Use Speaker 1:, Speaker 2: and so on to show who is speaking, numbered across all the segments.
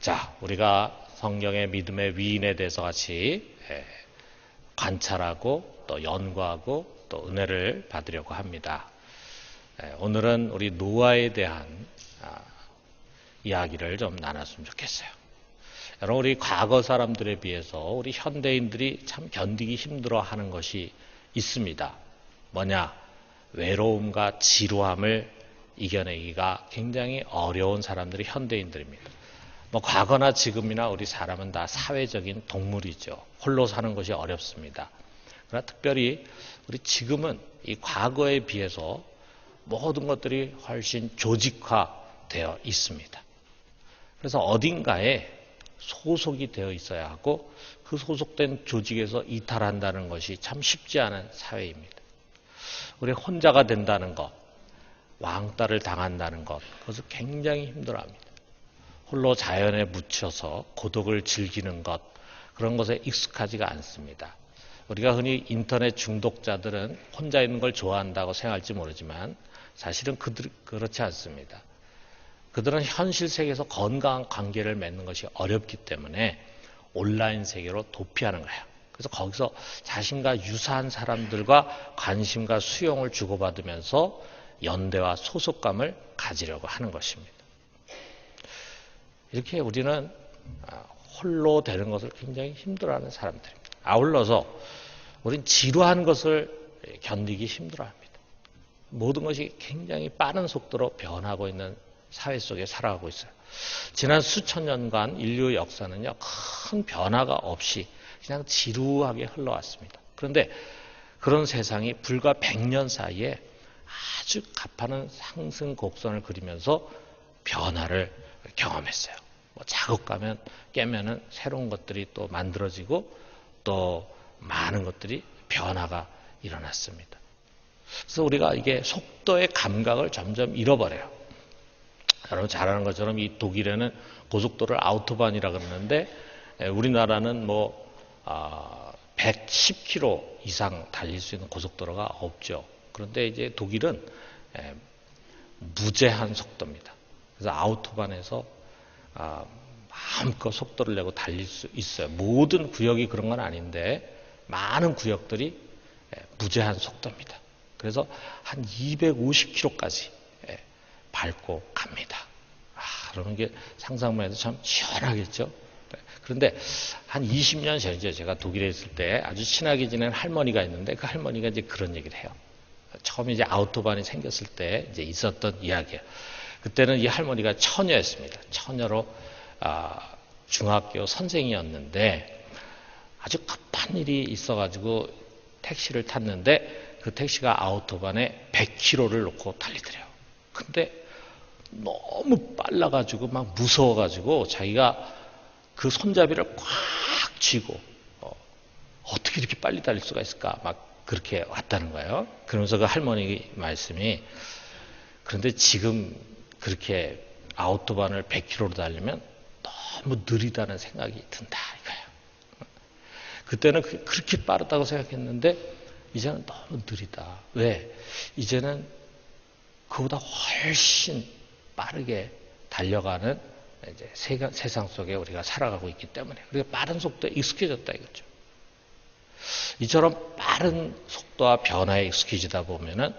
Speaker 1: 자, 우리가 성경의 믿음의 위인에 대해서 같이 관찰하고 또 연구하고 또 은혜를 받으려고 합니다. 오늘은 우리 노아에 대한 이야기를 좀 나눴으면 좋겠어요. 여러분, 우리 과거 사람들에 비해서 우리 현대인들이 참 견디기 힘들어하는 것이 있습니다. 뭐냐? 외로움과 지루함을 이겨내기가 굉장히 어려운 사람들이 현대인들입니다. 과거나 지금이나 우리 사람은 다 사회적인 동물이죠. 홀로 사는 것이 어렵습니다. 그러나 특별히 우리 지금은 이 과거에 비해서 모든 것들이 훨씬 조직화되어 있습니다. 그래서 어딘가에 소속이 되어 있어야 하고 그 소속된 조직에서 이탈한다는 것이 참 쉽지 않은 사회입니다. 우리 혼자가 된다는 것, 왕따를 당한다는 것, 그것을 굉장히 힘들어합니다. 홀로 자연에 묻혀서 고독을 즐기는 것, 그런 것에 익숙하지가 않습니다. 우리가 흔히 인터넷 중독자들은 혼자 있는 걸 좋아한다고 생각할지 모르지만 사실은 그렇지 않습니다. 그들은 현실 세계에서 건강한 관계를 맺는 것이 어렵기 때문에 온라인 세계로 도피하는 거예요. 그래서 거기서 자신과 유사한 사람들과 관심과 수용을 주고받으면서 연대와 소속감을 가지려고 하는 것입니다. 이렇게 우리는 홀로 되는 것을 굉장히 힘들어하는 사람들입니다. 아울러서 우리는 지루한 것을 견디기 힘들어합니다. 모든 것이 굉장히 빠른 속도로 변하고 있는 사회 속에 살아가고 있어요. 지난 수천 년간 인류의 역사는요, 큰 변화가 없이 그냥 지루하게 흘러왔습니다. 그런데 그런 세상이 불과 100년 사이에 아주 가파른 상승 곡선을 그리면서 변화를 경험했어요. 작업 깨면은 새로운 것들이 또 만들어지고 또 많은 것들이 변화가 일어났습니다. 그래서 우리가 이게 속도의 감각을 점점 잃어버려요. 여러분 잘 아는 것처럼 이 독일에는 고속도로를 아우토반이라 그러는데 우리나라는 110km 이상 달릴 수 있는 고속도로가 없죠. 그런데 이제 독일은 무제한 속도입니다. 그래서 아우토반에서 마음껏 속도를 내고 달릴 수 있어요. 모든 구역이 그런 건 아닌데 많은 구역들이 무제한 속도입니다. 그래서 한 250km까지 밟고 갑니다. 그러면 이게 상상만 해도 참 시원하겠죠. 그런데 한 20년 전이죠. 제가 독일에 있을 때 아주 친하게 지낸 할머니가 있는데 그 할머니가 이제 그런 얘기를 해요. 처음에 이제 아우토반이 생겼을 때 이제 있었던 이야기예요. 그때는 이 할머니가 처녀였습니다. 처녀로 중학교 선생이었는데 아주 급한 일이 있어가지고 택시를 탔는데 그 택시가 아우토반에 100km를 놓고 달리더래요. 근데 너무 빨라가지고 막 무서워가지고 자기가 그 손잡이를 꽉 쥐고 어떻게 이렇게 빨리 달릴 수가 있을까 막 그렇게 왔다는 거예요. 그러면서 그 할머니 말씀이 그런데 지금 그렇게 아우토반을 100km로 달리면 너무 느리다는 생각이 든다 이거예요. 그때는 그렇게 빠르다고 생각했는데 이제는 너무 느리다. 왜? 이제는 그보다 훨씬 빠르게 달려가는 이제 세상 속에 우리가 살아가고 있기 때문에 우리가 빠른 속도에 익숙해졌다 이거죠. 이처럼 빠른 속도와 변화에 익숙해지다 보면은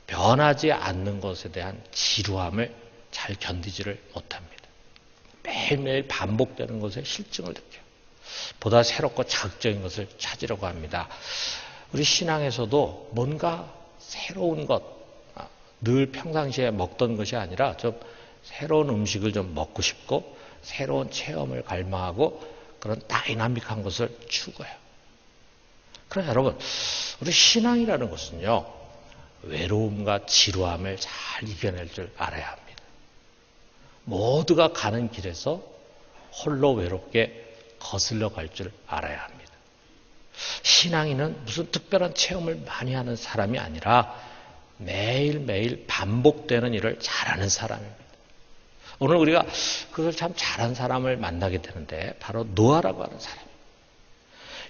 Speaker 1: 변하지 않는 것에 대한 지루함을 잘 견디지를 못합니다. 매일매일 반복되는 것에 실증을 느껴요. 보다 새롭고 자극적인 것을 찾으려고 합니다. 우리 신앙에서도 뭔가 새로운 것, 늘 평상시에 먹던 것이 아니라 좀 새로운 음식을 좀 먹고 싶고 새로운 체험을 갈망하고 그런 다이나믹한 것을 추구해요. 그러나 여러분, 우리 신앙이라는 것은요, 외로움과 지루함을 잘 이겨낼 줄 알아야 합니다. 모두가 가는 길에서 홀로 외롭게 거슬러 갈 줄 알아야 합니다. 신앙인은 무슨 특별한 체험을 많이 하는 사람이 아니라 매일매일 반복되는 일을 잘하는 사람입니다. 오늘 우리가 그걸 참 잘한 사람을 만나게 되는데 바로 노아라고 하는 사람.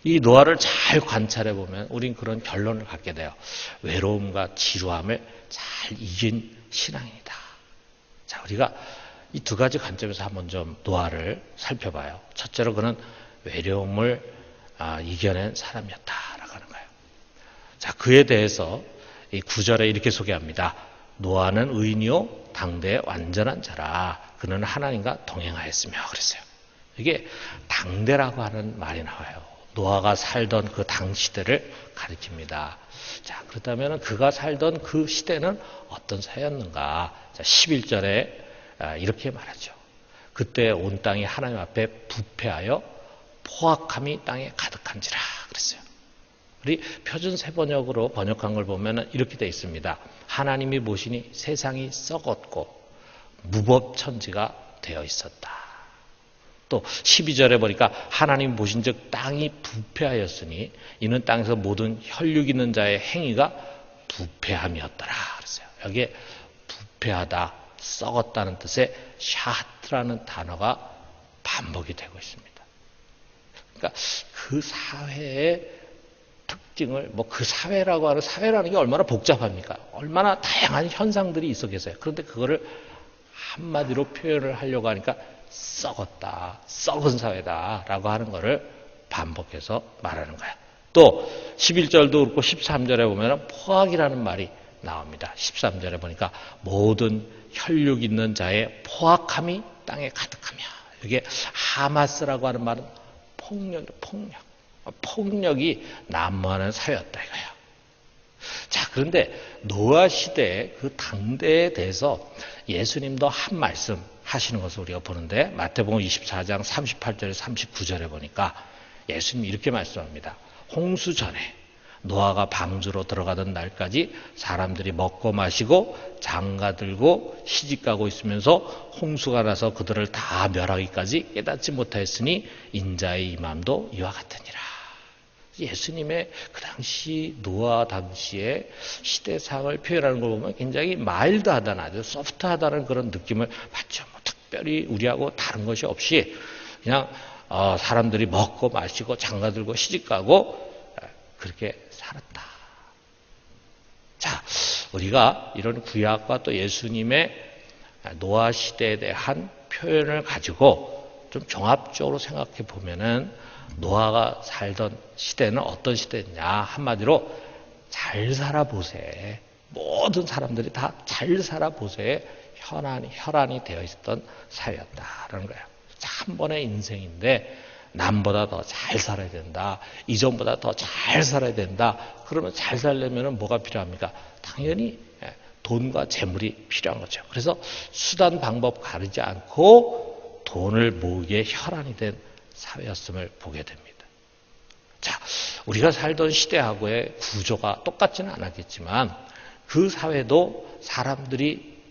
Speaker 1: 이 노아를 잘 관찰해 보면 우린 그런 결론을 갖게 돼요. 외로움과 지루함을 잘 이긴 신앙이다. 자, 우리가 이 두 가지 관점에서 한번 좀 노아를 살펴봐요. 첫째로 그는 외로움을 이겨낸 사람이었다라고 하는 거예요. 자, 그에 대해서 이 9절에 이렇게 소개합니다. 노아는 의인이요 당대의 완전한 자라. 그는 하나님과 동행하였으며 그랬어요. 이게 당대라고 하는 말이 나와요. 노아가 살던 그 당 시대를 가리킵니다. 자, 그렇다면 그가 살던 그 시대는 어떤 사회였는가? 자, 11절에 이렇게 말하죠. 그때 온 땅이 하나님 앞에 부패하여 포악함이 땅에 가득한지라 그랬어요. 우리 표준 세번역으로 번역한 걸 보면 이렇게 되어 있습니다. 하나님이 보시니 세상이 썩었고 무법천지가 되어 있었다. 또 12절에 보니까 하나님 보신즉 땅이 부패하였으니 이는 땅에서 모든 혈육 있는 자의 행위가 부패함이었더라 그랬어요. 여기에 부패하다, 썩었다는 뜻의 샤트라는 단어가 반복이 되고 있습니다. 그러니까 그 사회의 특징을 그 사회라는 게 얼마나 복잡합니까? 얼마나 다양한 현상들이 있어 계세요. 그런데 그거를 한마디로 표현을 하려고 하니까 썩었다, 썩은 사회다라고 하는 거를 반복해서 말하는 거야. 또 11절도 그렇고 13절에 보면 포악이라는 말이 나옵니다. 13절에 보니까 모든 혈육 있는 자의 포악함이 땅에 가득하며, 이게 하마스라고 하는 말은 폭력이 난무하는 사회였다 이거예요. 자, 그런데 노아 시대의 그 당대에 대해서 예수님도 한 말씀 하시는 것을 우리가 보는데, 마태복음 24장 38절에 39절에 보니까 예수님이 이렇게 말씀합니다. 홍수 전에 노아가 방주로 들어가던 날까지 사람들이 먹고 마시고 장가들고 시집가고 있으면서 홍수가 나서 그들을 다 멸하기까지 깨닫지 못하였으니 인자의 임함도 이와 같으니라. 예수님의 그 당시 노아 당시의 시대상을 표현하는 걸 보면 굉장히 마일드하다는, 아주 소프트하다는 그런 느낌을 받죠. 특별히 우리하고 다른 것이 없이 그냥 사람들이 먹고 마시고 장가들고 시집가고 그렇게 살았다. 자, 우리가 이런 구약과 또 예수님의 노아 시대에 대한 표현을 가지고 좀 종합적으로 생각해 보면은 노아가 살던 시대는 어떤 시대였냐? 한마디로 잘 살아보세. 모든 사람들이 다 잘 살아보세에 혈안이 되어 있었던 사회였다라는 거예요. 한 번의 인생인데 남보다 더 잘 살아야 된다. 이전보다 더 잘 살아야 된다. 그러면 잘 살려면 뭐가 필요합니까? 당연히 돈과 재물이 필요한 거죠. 그래서 수단 방법 가리지 않고 돈을 모으기에 혈안이 된 사회였음을 보게 됩니다. 자, 우리가 살던 시대하고의 구조가 똑같지는 않았겠지만 그 사회도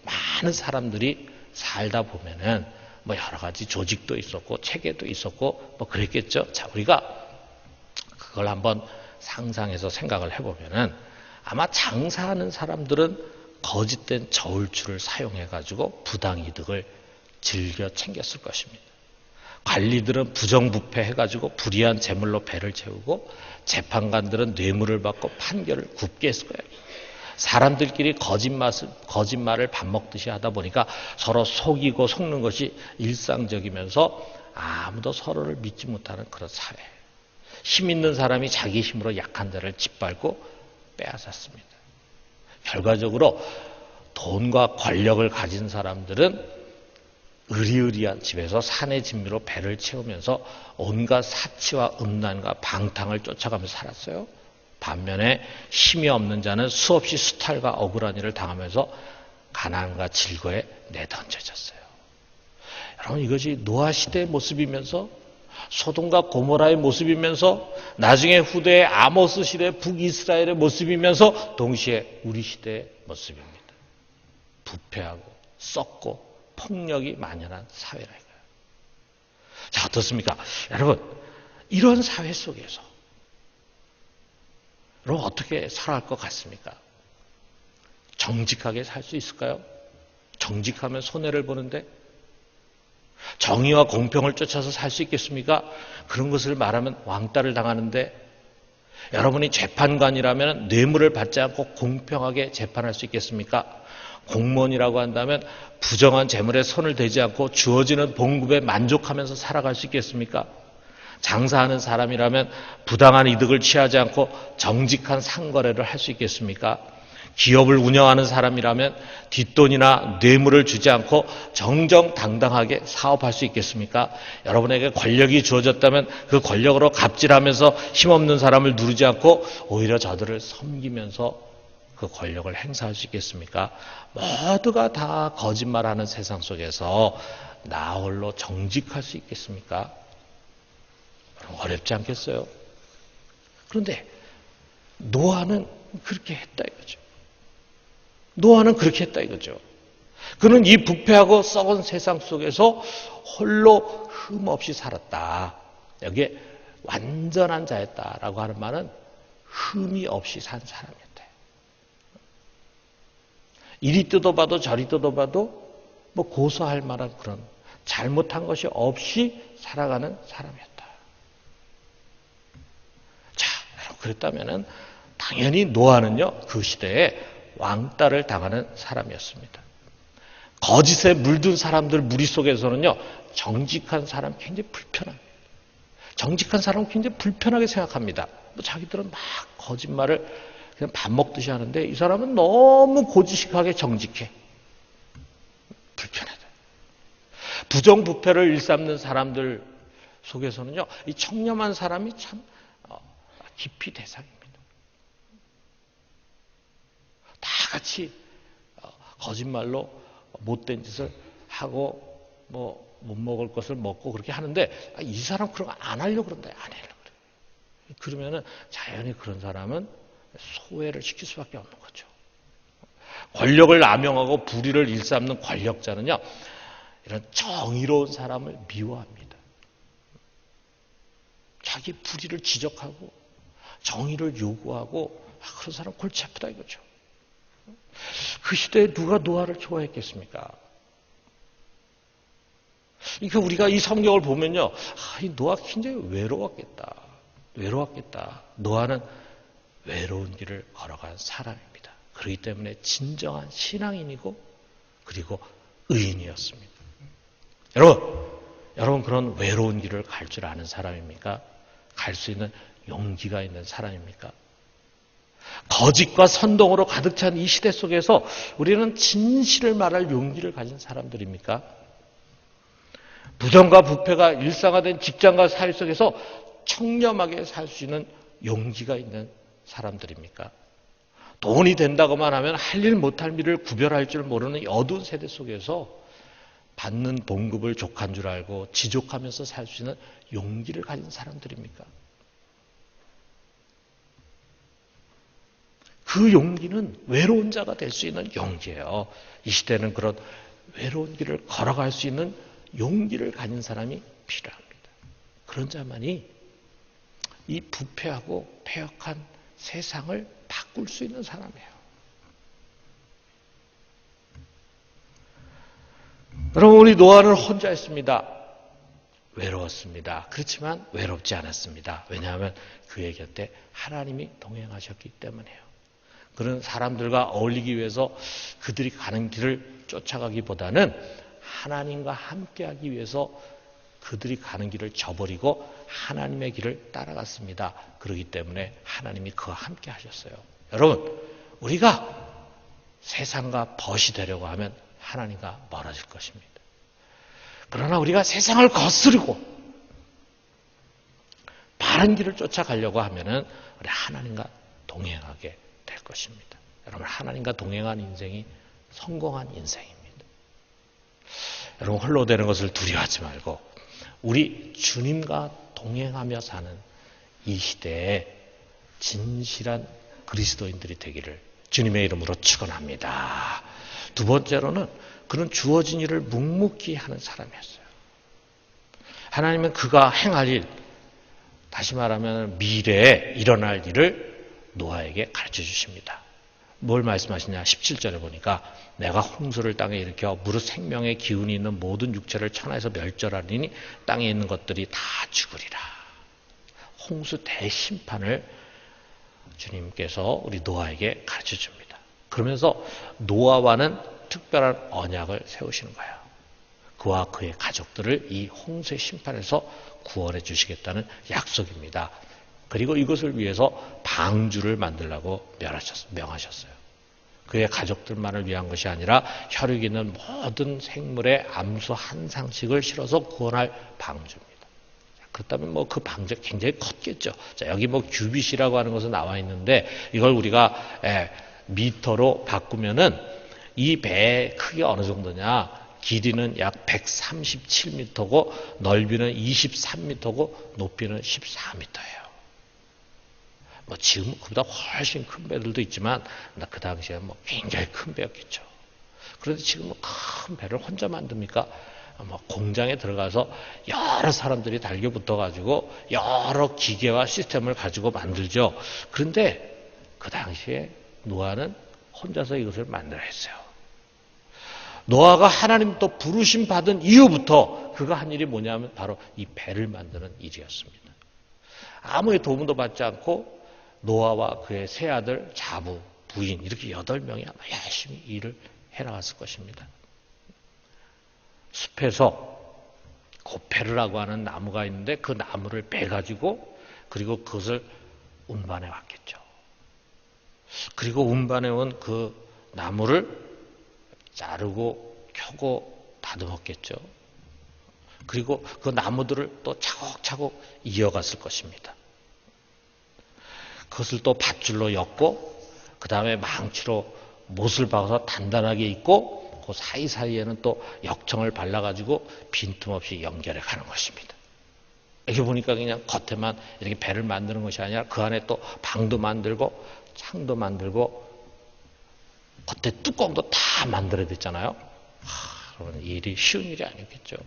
Speaker 1: 많은 사람들이 살다 보면은 여러 가지 조직도 있었고 체계도 있었고 그랬겠죠. 자, 우리가 그걸 한번 상상해서 생각을 해보면은 아마 장사하는 사람들은 거짓된 저울추를 사용해 가지고 부당이득을 즐겨 챙겼을 것입니다. 관리들은 부정부패 해가지고 불이한 재물로 배를 채우고 재판관들은 뇌물을 받고 판결을 굽게 했을 거예요. 사람들끼리 거짓말을 밥 먹듯이 하다 보니까 서로 속이고 속는 것이 일상적이면서 아무도 서로를 믿지 못하는 그런 사회. 힘 있는 사람이 자기 힘으로 약한 자를 짓밟고 빼앗았습니다. 결과적으로 돈과 권력을 가진 사람들은 으리으리한 집에서 산의 진미로 배를 채우면서 온갖 사치와 음란과 방탕을 쫓아가면서 살았어요. 반면에 힘이 없는 자는 수없이 수탈과 억울한 일을 당하면서 가난과 질거에 내던져졌어요. 여러분, 이것이 노아 시대의 모습이면서 소돔과 고모라의 모습이면서 나중에 후대의 아모스 시대의 북이스라엘의 모습이면서 동시에 우리 시대의 모습입니다. 부패하고 썩고 폭력이 만연한 사회라 이거예요. 자, 어떻습니까? 여러분, 이런 사회 속에서 여러분 어떻게 살아갈 것 같습니까? 정직하게 살 수 있을까요? 정직하면 손해를 보는데 정의와 공평을 쫓아서 살 수 있겠습니까? 그런 것을 말하면 왕따를 당하는데 여러분이 재판관이라면 뇌물을 받지 않고 공평하게 재판할 수 있겠습니까? 공무원이라고 한다면 부정한 재물에 손을 대지 않고 주어지는 봉급에 만족하면서 살아갈 수 있겠습니까? 장사하는 사람이라면 부당한 이득을 취하지 않고 정직한 상거래를 할 수 있겠습니까? 기업을 운영하는 사람이라면 뒷돈이나 뇌물을 주지 않고 정정당당하게 사업할 수 있겠습니까? 여러분에게 권력이 주어졌다면 그 권력으로 갑질하면서 힘없는 사람을 누르지 않고 오히려 저들을 섬기면서 그 권력을 행사할 수 있겠습니까? 모두가 다 거짓말하는 세상 속에서 나 홀로 정직할 수 있겠습니까? 어렵지 않겠어요? 그런데 노아는 그렇게 했다 이거죠. 노아는 그렇게 했다 이거죠. 그는 이 부패하고 썩은 세상 속에서 홀로 흠없이 살았다. 여기에 완전한 자였다라고 하는 말은 흠이 없이 산 사람이었다. 이리 뜯어봐도 저리 뜯어봐도 뭐 고소할 만한 그런 잘못한 것이 없이 살아가는 사람이었다. 자, 그랬다면은 당연히 노아는요 그 시대에 왕따를 당하는 사람이었습니다. 거짓에 물든 사람들 무리 속에서는요 정직한 사람 굉장히 불편합니다. 정직한 사람은 굉장히 불편하게 생각합니다. 뭐 자기들은 막 거짓말을 그냥 밥 먹듯이 하는데 이 사람은 너무 고지식하게 정직해. 불편하다. 부정부패를 일삼는 사람들 속에서는요 이 청렴한 사람이 참 깊이 대상입니다. 다 같이 거짓말로 못된 짓을 하고 뭐 못 먹을 것을 먹고 그렇게 하는데 이 사람 그런 거 안 하려고 그런다. 안 하려고 그래. 그러면은 자연히 그런 사람은 소외를 시킬 수밖에 없는 거죠. 권력을 남용하고 불의를 일삼는 권력자는요 이런 정의로운 사람을 미워합니다. 자기 불의를 지적하고 정의를 요구하고 그런 사람 골치 아프다 이거죠. 그 시대에 누가 노아를 좋아했겠습니까? 그러니까 우리가 이 성경을 보면요, 이 노아 굉장히 외로웠겠다. 외로웠겠다. 노아는 외로운 길을 걸어간 사람입니다. 그렇기 때문에 진정한 신앙인이고 그리고 의인이었습니다. 여러분 그런 외로운 길을 갈 줄 아는 사람입니까? 갈 수 있는 용기가 있는 사람입니까? 거짓과 선동으로 가득 찬 이 시대 속에서 우리는 진실을 말할 용기를 가진 사람들입니까? 부정과 부패가 일상화된 직장과 사회 속에서 청렴하게 살 수 있는 용기가 있는 사람들입니까? 돈이 된다고만 하면 할 일 못할 일을 구별할 줄 모르는 어두운 세대 속에서 받는 봉급을 족한 줄 알고 지족하면서 살 수 있는 용기를 가진 사람들입니까? 그 용기는 외로운 자가 될 수 있는 용기예요. 이 시대는 그런 외로운 길을 걸어갈 수 있는 용기를 가진 사람이 필요합니다. 그런 자만이 이 부패하고 패역한 세상을 바꿀 수 있는 사람이에요. 여러분, 우리 노아는 혼자였습니다. 외로웠습니다. 그렇지만 외롭지 않았습니다. 왜냐하면 그의 곁에 하나님이 동행하셨기 때문에요. 그런 사람들과 어울리기 위해서 그들이 가는 길을 쫓아가기보다는 하나님과 함께하기 위해서 그들이 가는 길을 저버리고 하나님의 길을 따라갔습니다. 그렇기 때문에 하나님이 그와 함께 하셨어요. 여러분, 우리가 세상과 벗이 되려고 하면 하나님과 멀어질 것입니다. 그러나 우리가 세상을 거스르고 바른 길을 쫓아가려고 하면은 우리 하나님과 동행하게 될 것입니다. 여러분, 하나님과 동행한 인생이 성공한 인생입니다. 여러분, 홀로 되는 것을 두려워하지 말고 우리 주님과 동행하며 사는 이 시대에 진실한 그리스도인들이 되기를 주님의 이름으로 축원합니다. 두 번째로는 그는 주어진 일을 묵묵히 하는 사람이었어요. 하나님은 그가 행할 일, 다시 말하면 미래에 일어날 일을 노아에게 가르쳐 주십니다. 뭘 말씀하시냐? 17절에 보니까 내가 홍수를 땅에 일으켜 무릇 생명의 기운이 있는 모든 육체를 천하에서 멸절하리니 땅에 있는 것들이 다 죽으리라. 홍수 대심판을 주님께서 우리 노아에게 가르쳐 줍니다. 그러면서 노아와는 특별한 언약을 세우시는 거예요. 그와 그의 가족들을 이 홍수의 심판에서 구원해 주시겠다는 약속입니다. 그리고 이것을 위해서 방주를 만들라고 명하셨어요. 그의 가족들만을 위한 것이 아니라 혈육 있는 모든 생물의 암수 한 상씩을 실어서 구원할 방주입니다. 그렇다면 뭐 그 방주 굉장히 컸겠죠. 자, 여기 뭐 규빗이라고 하는 것은 나와 있는데 이걸 우리가 미터로 바꾸면은 이 배의 크기가 어느 정도냐? 길이는 약 137m고 넓이는 23m고 높이는 14m예요. 뭐 지금 그보다 훨씬 큰 배들도 있지만 그 당시에 뭐 굉장히 큰 배였겠죠. 그런데 지금 큰 배를 혼자 만듭니까? 뭐 공장에 들어가서 여러 사람들이 달겨붙어 가지고 여러 기계와 시스템을 가지고 만들죠. 그런데 그 당시에 노아는 혼자서 이것을 만들어 했어요. 노아가 하나님 또 부르심 받은 이후부터 그가 한 일이 뭐냐면 바로 이 배를 만드는 일이었습니다. 아무의 도움도 받지 않고 노아와 그의 세 아들, 자부, 부인 이렇게 8명이 아마 열심히 일을 해나갔을 것입니다. 숲에서 고페르라고 하는 나무가 있는데 그 나무를 베가지고 그리고 그것을 운반해 왔겠죠. 그리고 운반해 온 그 나무를 자르고 켜고 다듬었겠죠. 그리고 그 나무들을 또 차곡차곡 이어갔을 것입니다. 그것을 또 밧줄로 엮고 그 다음에 망치로 못을 박아서 단단하게 잇고 그 사이사이에는 또 역청을 발라가지고 빈틈없이 연결해 가는 것입니다. 이렇게 보니까 그냥 겉에만 이렇게 배를 만드는 것이 아니라 그 안에 또 방도 만들고 창도 만들고 겉에 뚜껑도 다 만들어야 됐잖아요. 그러면 일이 쉬운 일이 아니었겠죠.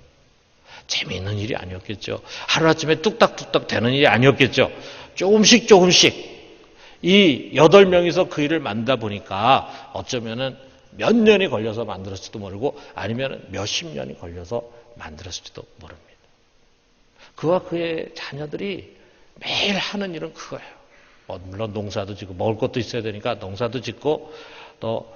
Speaker 1: 재미있는 일이 아니었겠죠. 하루아침에 뚝딱뚝딱 되는 일이 아니었겠죠. 조금씩 이 8명이서 그 일을 만들다 보니까 어쩌면은 몇 년이 걸려서 만들었을지도 모르고 아니면 몇십 년이 걸려서 만들었을지도 모릅니다. 그와 그의 자녀들이 매일 하는 일은 그거예요. 물론 농사도 짓고 먹을 것도 있어야 되니까 농사도 짓고 또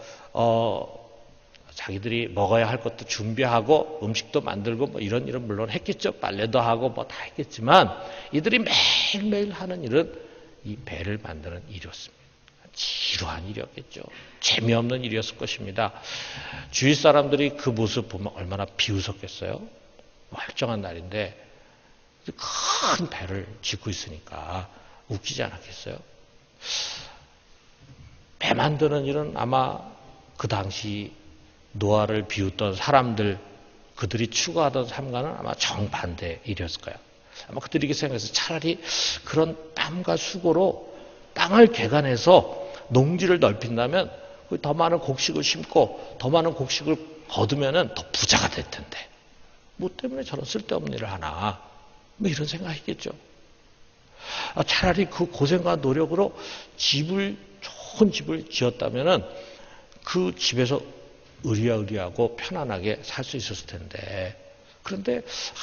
Speaker 1: 자기들이 먹어야 할 것도 준비하고 음식도 만들고 뭐 이런 일은 물론 했겠죠. 빨래도 하고 뭐 다 했겠지만 이들이 매일매일 하는 일은 이 배를 만드는 일이었습니다. 지루한 일이었겠죠. 재미없는 일이었을 것입니다. 주위 사람들이 그 모습 보면 얼마나 비웃었겠어요. 멀쩡한 날인데 큰 배를 짓고 있으니까 웃기지 않았겠어요. 배 만드는 일은 아마 그 당시 노아를 비웃던 사람들 그들이 추구하던 삶과는 아마 정반대 일이었을 거예요. 아마 그들이 이렇게 생각해서 차라리 그런 땀과 수고로 땅을 개간해서 농지를 넓힌다면 더 많은 곡식을 심고 더 많은 곡식을 거두면 더 부자가 될 텐데 뭐 때문에 저런 쓸데없는 일을 하나 뭐 이런 생각했겠죠. 차라리 그 고생과 노력으로 좋은 집을 지었다면 그 집에서 의리하고 편안하게 살 수 있었을 텐데 그런데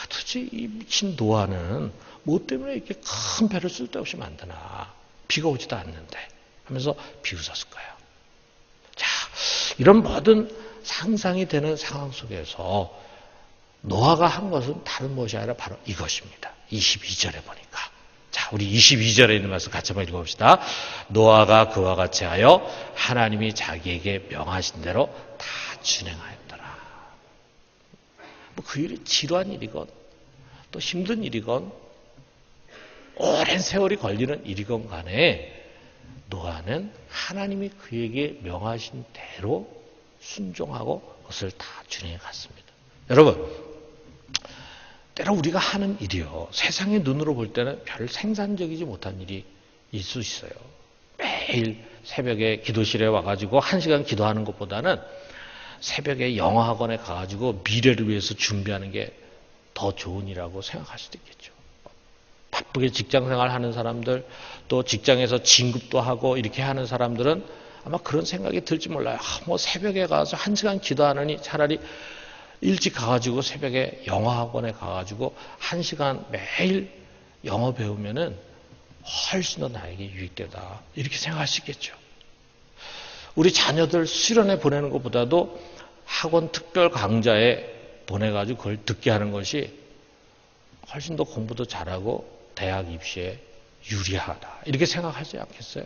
Speaker 1: 도대체 이 미친 노아는 뭐 때문에 이렇게 큰 배를 쓸데없이 만드나 비가 오지도 않는데 하면서 비웃었을 거예요. 자, 이런 모든 상상이 되는 상황 속에서 노아가 한 것은 다른 무엇이 아니라 바로 이것입니다. 22절에 보니까. 자, 우리 22절에 있는 말씀 같이 한번 읽어봅시다. 노아가 그와 같이 하여 하나님이 자기에게 명하신 대로 다 진행하였더라. 뭐 그 일이 지루한 일이건 또 힘든 일이건 오랜 세월이 걸리는 일이건 간에 노아는 하나님이 그에게 명하신 대로 순종하고 그것을 다 진행해 갔습니다. 여러분, 때로 우리가 하는 일이요. 세상의 눈으로 볼 때는 별 생산적이지 못한 일이 있을 수 있어요. 매일 새벽에 기도실에 와가지고 1시간 기도하는 것보다는 새벽에 영어학원에 가가지고 미래를 위해서 준비하는 게 더 좋은 일이라고 생각할 수도 있겠죠. 바쁘게 직장생활 하는 사람들, 또 직장에서 진급도 하고 이렇게 하는 사람들은 아마 그런 생각이 들지 몰라요. 뭐 새벽에 가서 1시간 기도하느니 차라리 일찍 가가지고 새벽에 영어학원에 가가지고 1시간 매일 영어 배우면은 훨씬 더 나에게 유익되다. 이렇게 생각할 수 있겠죠. 우리 자녀들 수련회 보내는 것보다도 학원 특별 강좌에 보내가지고 그걸 듣게 하는 것이 훨씬 더 공부도 잘하고 대학 입시에 유리하다. 이렇게 생각하지 않겠어요?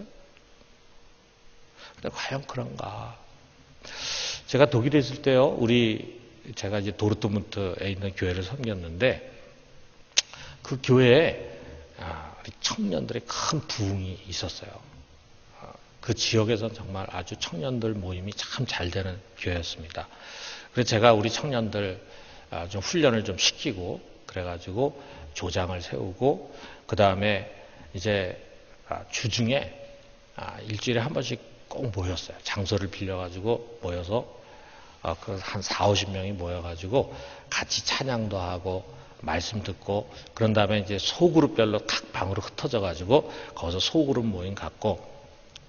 Speaker 1: 근데 과연 그런가? 제가 독일에 있을 때요, 제가 이제 도르트문트에 있는 교회를 섬겼는데, 그 교회에 우리 청년들의 큰 부흥이 있었어요. 그 지역에서는 정말 아주 청년들 모임이 참 잘 되는 교회였습니다. 그래서 제가 우리 청년들 좀 훈련을 좀 시키고, 그래가지고 조장을 세우고, 그 다음에 이제 주중에 일주일에 한 번씩 꼭 모였어요. 장소를 빌려가지고 모여서 한 4, 50명이 모여가지고 같이 찬양도 하고 말씀 듣고, 그런 다음에 이제 소그룹별로 각 방으로 흩어져가지고 거기서 소그룹 모임 갖고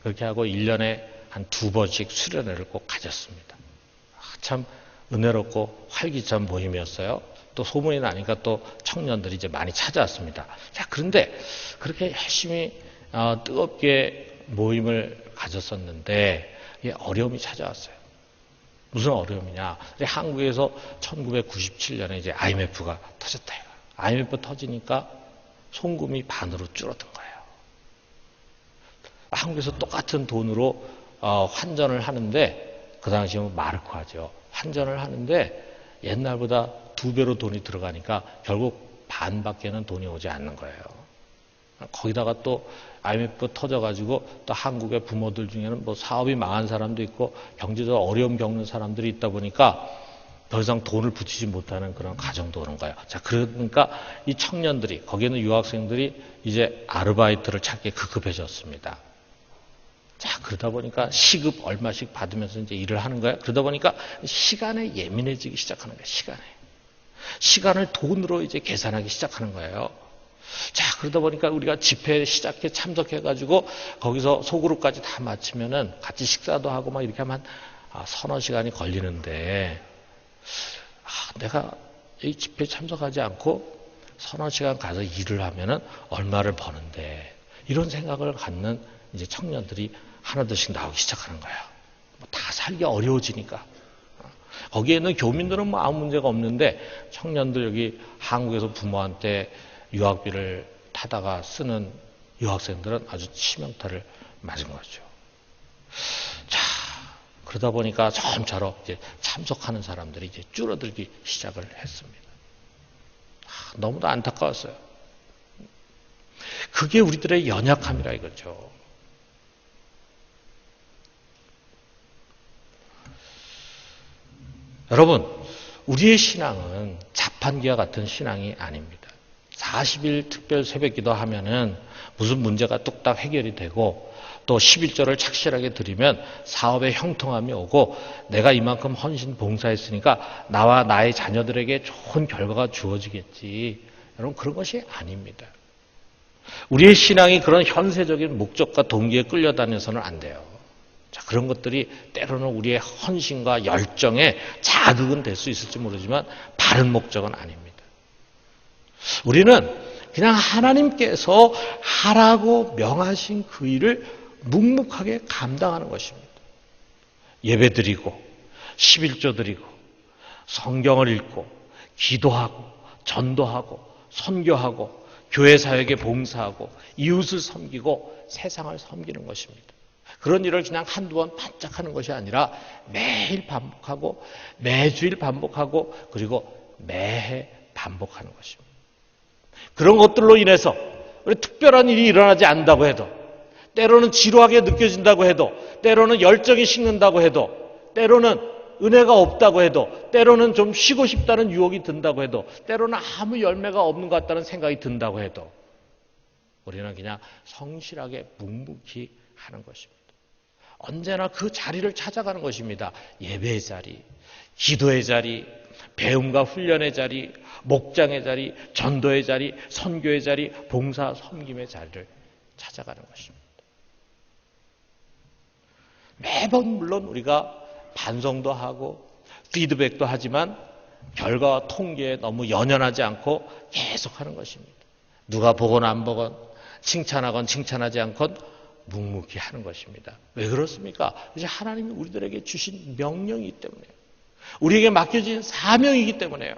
Speaker 1: 그렇게 하고 1년에 한 2번씩 수련회를 꼭 가졌습니다. 참 은혜롭고 활기찬 모임이었어요. 또 소문이 나니까 또 청년들이 이제 많이 찾아왔습니다. 자, 그런데 그렇게 열심히 뜨겁게 모임을 가졌었는데 어려움이 찾아왔어요. 무슨 어려움이냐? 한국에서 1997년에 이제 IMF가 터졌다. IMF 터지니까 송금이 반으로 줄어든 거예요. 한국에서 똑같은 돈으로 환전을 하는데, 그 당시에 마르크화죠. 환전을 하는데 옛날보다 2배로 돈이 들어가니까 결국 반밖에는 돈이 오지 않는 거예요. 거기다가 또 IMF 터져가지고 또 한국의 부모들 중에는 뭐 사업이 망한 사람도 있고 경제적으로 어려움 겪는 사람들이 있다 보니까 더 이상 돈을 붙이지 못하는 그런 가정도 오는 거예요. 자, 그러니까 이 청년들이, 거기에는 유학생들이 이제 아르바이트를 찾기 급급해졌습니다. 자, 그러다 보니까 시급 얼마씩 받으면서 이제 일을 하는 거예요. 그러다 보니까 시간에 예민해지기 시작하는 거예요. 시간을 돈으로 이제 계산하기 시작하는 거예요. 자, 그러다 보니까 우리가 집회에 시작해 참석해가지고 거기서 소그룹까지 다 마치면은 같이 식사도 하고 막 이렇게 하면 서너 시간이 걸리는데, 내가 이 집회에 참석하지 않고 서너 시간 가서 일을 하면은 얼마를 버는데, 이런 생각을 갖는 이제 청년들이 하나둘씩 나오기 시작하는 거예요. 다 살기 어려워지니까. 거기에는 교민들은 뭐 아무 문제가 없는데 청년들, 여기 한국에서 부모한테 유학비를 타다가 쓰는 유학생들은 아주 치명타를 맞은 거죠. 자, 그러다 보니까 점차로 이제 참석하는 사람들이 이제 줄어들기 시작을 했습니다. 너무도 안타까웠어요. 그게 우리들의 연약함이라 이거죠. 여러분, 우리의 신앙은 자판기와 같은 신앙이 아닙니다. 40일 특별 새벽기도 하면은 무슨 문제가 뚝딱 해결이 되고, 또 11조를 착실하게 드리면 사업에 형통함이 오고, 내가 이만큼 헌신 봉사했으니까 나와 나의 자녀들에게 좋은 결과가 주어지겠지. 여러분, 그런 것이 아닙니다. 우리의 신앙이 그런 현세적인 목적과 동기에 끌려다녀서는 안 돼요. 자, 그런 것들이 때로는 우리의 헌신과 열정에 자극은 될 수 있을지 모르지만 바른 목적은 아닙니다. 우리는 그냥 하나님께서 하라고 명하신 그 일을 묵묵하게 감당하는 것입니다. 예배 드리고 11조 드리고 성경을 읽고 기도하고 전도하고 선교하고 교회 사역에 봉사하고 이웃을 섬기고 세상을 섬기는 것입니다. 그런 일을 그냥 한두 번 반짝하는 것이 아니라 매일 반복하고 매주일 반복하고 그리고 매해 반복하는 것입니다. 그런 것들로 인해서 특별한 일이 일어나지 않는다고 해도, 때로는 지루하게 느껴진다고 해도, 때로는 열정이 식는다고 해도, 때로는 은혜가 없다고 해도, 때로는 좀 쉬고 싶다는 유혹이 든다고 해도, 때로는 아무 열매가 없는 것 같다는 생각이 든다고 해도 우리는 그냥 성실하게 묵묵히 하는 것입니다. 언제나 그 자리를 찾아가는 것입니다. 예배의 자리, 기도의 자리, 배움과 훈련의 자리, 목장의 자리, 전도의 자리, 선교의 자리, 봉사 섬김의 자리를 찾아가는 것입니다. 매번 물론 우리가 반성도 하고 피드백도 하지만 결과와 통계에 너무 연연하지 않고 계속하는 것입니다. 누가 보건 안 보건, 칭찬하건 칭찬하지 않건 묵묵히 하는 것입니다. 왜 그렇습니까? 이제 하나님이 우리들에게 주신 명령이기 때문에요. 우리에게 맡겨진 사명이기 때문에요.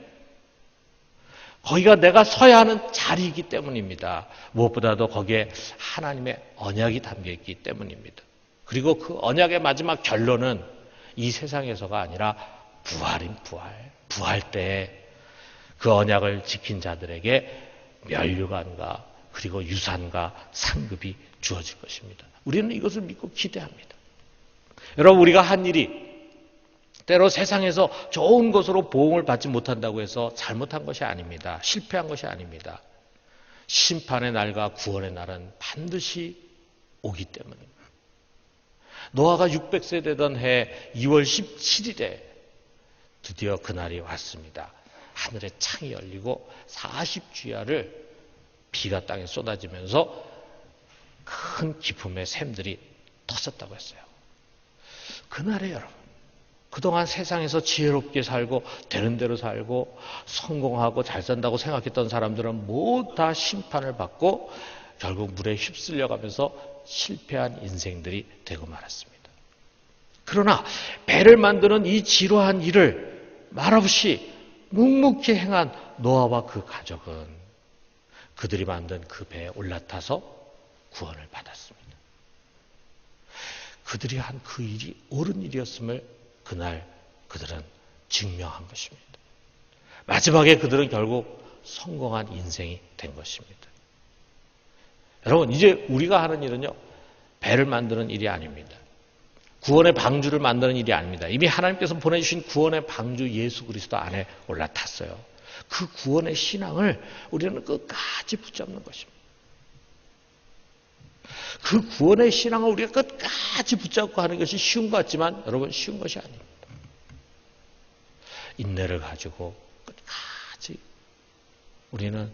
Speaker 1: 거기가 내가 서야 하는 자리이기 때문입니다. 무엇보다도 거기에 하나님의 언약이 담겨있기 때문입니다. 그리고 그 언약의 마지막 결론은 이 세상에서가 아니라 부활인 부활. 부활 때에 그 언약을 지킨 자들에게 멸류관과 그리고 유산과 상급이 주어질 것입니다. 우리는 이것을 믿고 기대합니다. 여러분, 우리가 한 일이 때로 세상에서 좋은 것으로 보응을 받지 못한다고 해서 잘못한 것이 아닙니다. 실패한 것이 아닙니다. 심판의 날과 구원의 날은 반드시 오기 때문입니다. 노아가 600세 되던 해 2월 17일에 드디어 그날이 왔습니다. 하늘에 창이 열리고 40주야를 비가 땅에 쏟아지면서 큰 기품의 샘들이 터졌다고 했어요. 그날에 여러분, 그동안 세상에서 지혜롭게 살고 되는 대로 살고 성공하고 잘 산다고 생각했던 사람들은 모두 다 심판을 받고 결국 물에 휩쓸려가면서 실패한 인생들이 되고 말았습니다. 그러나 배를 만드는 이 지루한 일을 말없이 묵묵히 행한 노아와 그 가족은 그들이 만든 그 배에 올라타서 구원을 받았습니다. 그들이 한 그 일이 옳은 일이었음을 그날 그들은 증명한 것입니다. 마지막에 그들은 결국 성공한 인생이 된 것입니다. 여러분, 이제 우리가 하는 일은요, 배를 만드는 일이 아닙니다. 구원의 방주를 만드는 일이 아닙니다. 이미 하나님께서 보내주신 구원의 방주 예수 그리스도 안에 올라탔어요. 그 구원의 신앙을 우리는 끝까지 붙잡는 것입니다. 그 구원의 신앙을 우리가 끝까지 붙잡고 하는 것이 쉬운 것 같지만 여러분, 쉬운 것이 아닙니다. 인내를 가지고 끝까지 우리는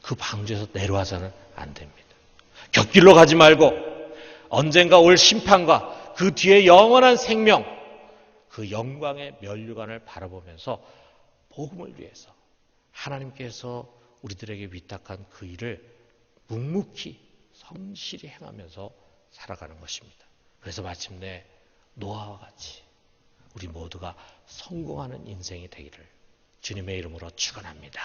Speaker 1: 그 방주에서 내려와서는 안 됩니다. 곁길로 가지 말고 언젠가 올 심판과 그 뒤에 영원한 생명, 그 영광의 면류관을 바라보면서 복음을 위해서 하나님께서 우리들에게 위탁한 그 일을 묵묵히 성실히 행하면서 살아가는 것입니다. 그래서 마침내 노아와 같이 우리 모두가 성공하는 인생이 되기를 주님의 이름으로 축원합니다.